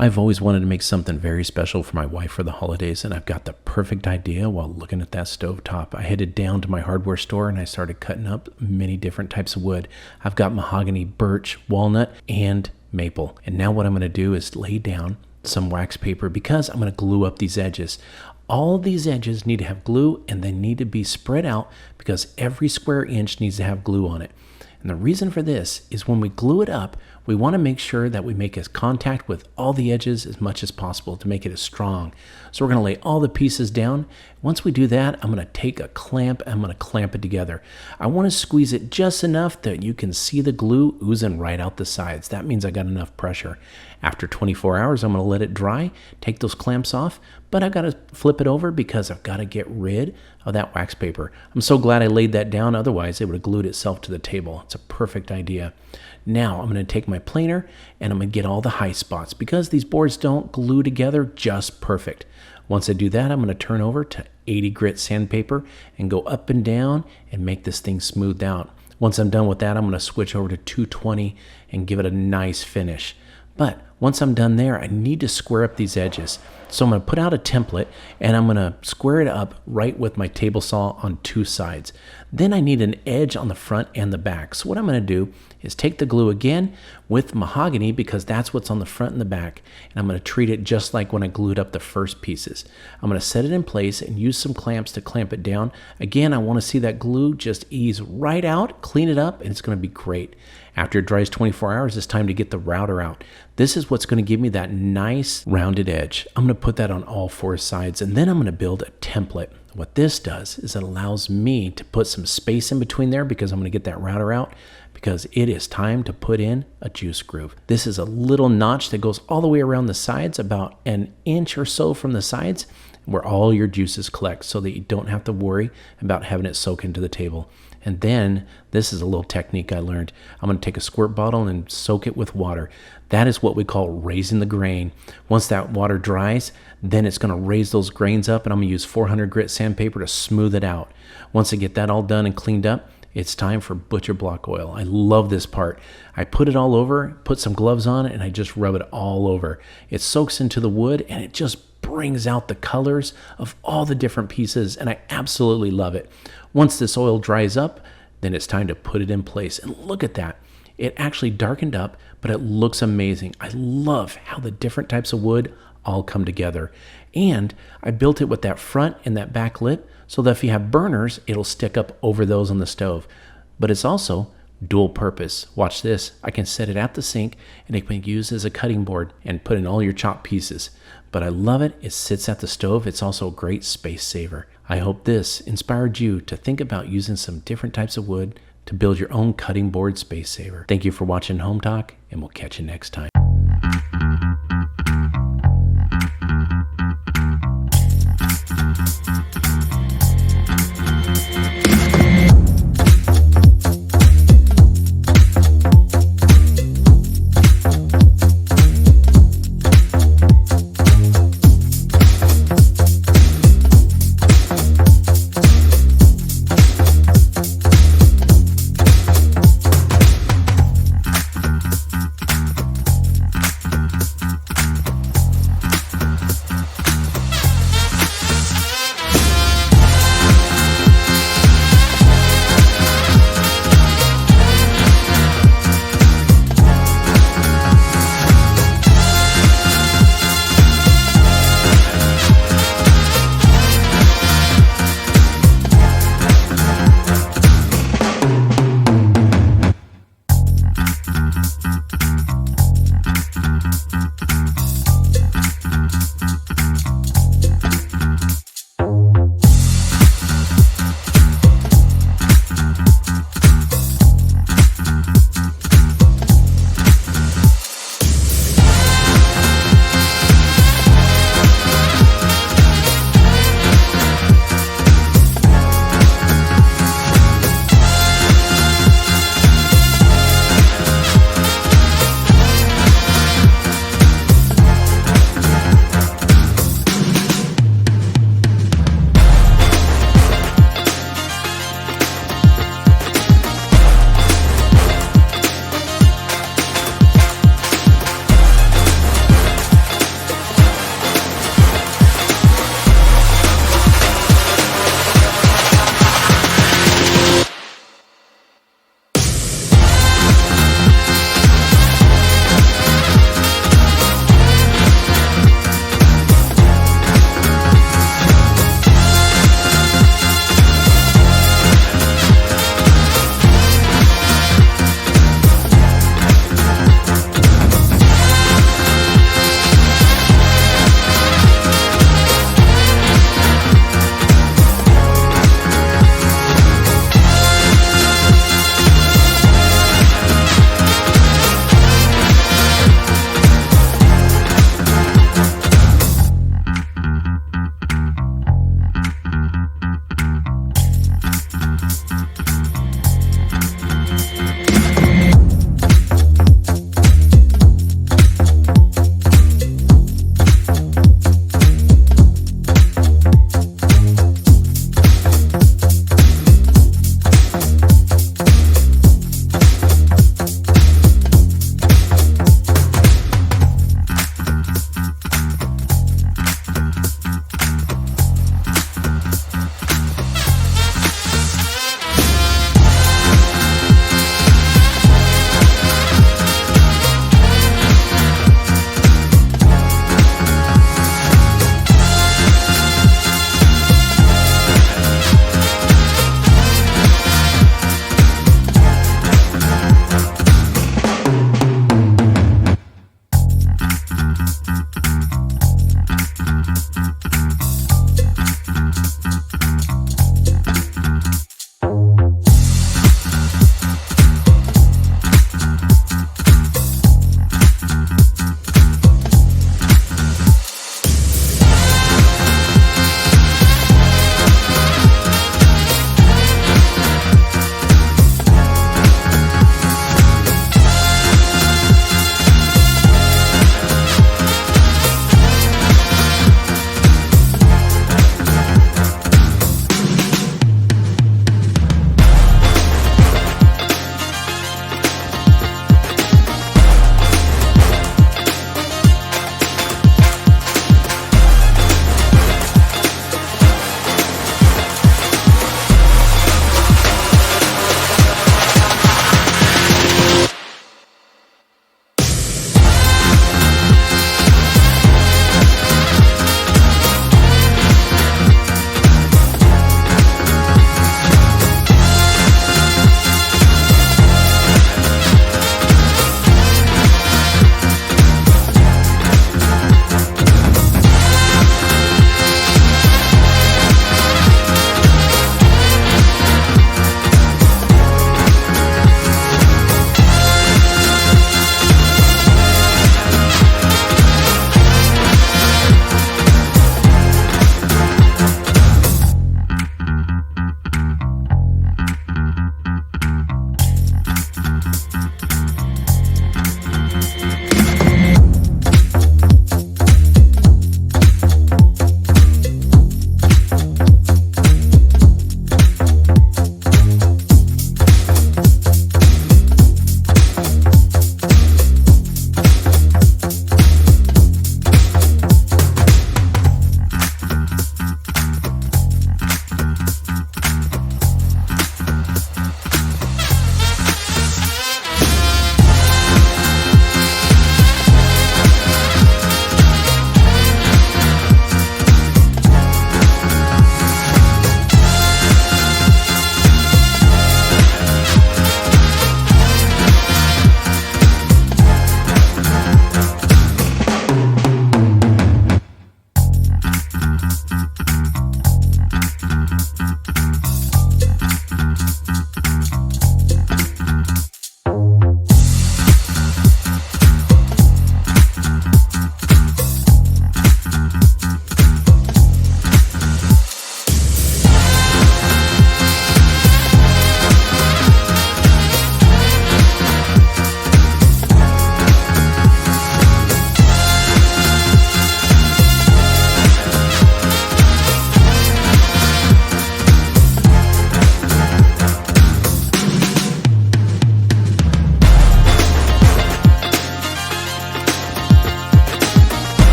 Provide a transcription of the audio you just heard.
I've always wanted to make something very special for my wife for the holidays, and I've got the perfect idea while looking at that stovetop. I headed down to my hardware store and I started cutting up many different types of wood. I've got mahogany, birch, walnut, and maple. And now what I'm going to do is lay down some wax paper because I'm going to glue up these edges. All of these edges need to have glue and they need to be spread out because every square inch needs to have glue on it. And the reason for this is when we glue it up, we want to make sure that we make contact with all the edges as much as possible to make it as strong. So we're going to lay all the pieces down. Once we do that, I'm going to take a clamp and I'm going to clamp it together. I want to squeeze it just enough that you can see the glue oozing right out the sides. That means I got enough pressure. After 24 hours, I'm going to let it dry, take those clamps off, but I've got to flip it over because I've got to get rid of that wax paper. I'm so glad I laid that down, otherwise it would have glued itself to the table. It's a perfect idea. Now I'm going to take my planer and I'm going to get all the high spots because these boards don't glue together just perfect. Once I do that, I'm going to turn over to 80 grit sandpaper and go up and down and make this thing smoothed out. Once I'm done with that, I'm going to switch over to 220 and give it a nice finish. But once I'm done there, I need to square up these edges. So I'm going to put out a template and I'm going to square it up right with my table saw on two sides. Then I need an edge on the front and the back. So what I'm going to do is take the glue again with mahogany because that's what's on the front and the back. And I'm going to treat it just like when I glued up the first pieces. I'm going to set it in place and use some clamps to clamp it down. Again, I want to see that glue just ease right out, clean it up, and it's going to be great. After it dries 24 hours, it's time to get the router out. This is what's going to give me that nice rounded edge. I'm going to put that on all four sides, and then I'm going to build a template. What this does is it allows me to put some space in between there because I'm going to get that router out because it is time to put in a juice groove. This is a little notch that goes all the way around the sides, about an inch or so from the sides, where all your juices collect so that you don't have to worry about having it soak into the table. And then this is a little technique I learned. I'm going to take a squirt bottle and soak it with water. That is what we call raising the grain. Once that water dries, then it's going to raise those grains up, and I'm going to use 400 grit sandpaper to smooth it out. Once I get that all done and cleaned up, it's time for butcher block oil. I love this part. I put it all over, put some gloves on, and I just rub it all over. It soaks into the wood and it just brings out the colors of all the different pieces, and I absolutely love it. Once this oil dries up, then it's time to put it in place. And look at that. It actually darkened up, but it looks amazing. I love how the different types of wood all come together. And I built it with that front and that back lip so that if you have burners, it'll stick up over those on the stove. But it's also dual purpose. Watch this. I can set it at the sink and it can be used as a cutting board and put in all your chopped pieces. But I love it. It sits at the stove. It's also a great space saver. I hope this inspired you to think about using some different types of wood to build your own cutting board space saver. Thank you for watching Home Talk, and we'll catch you next time.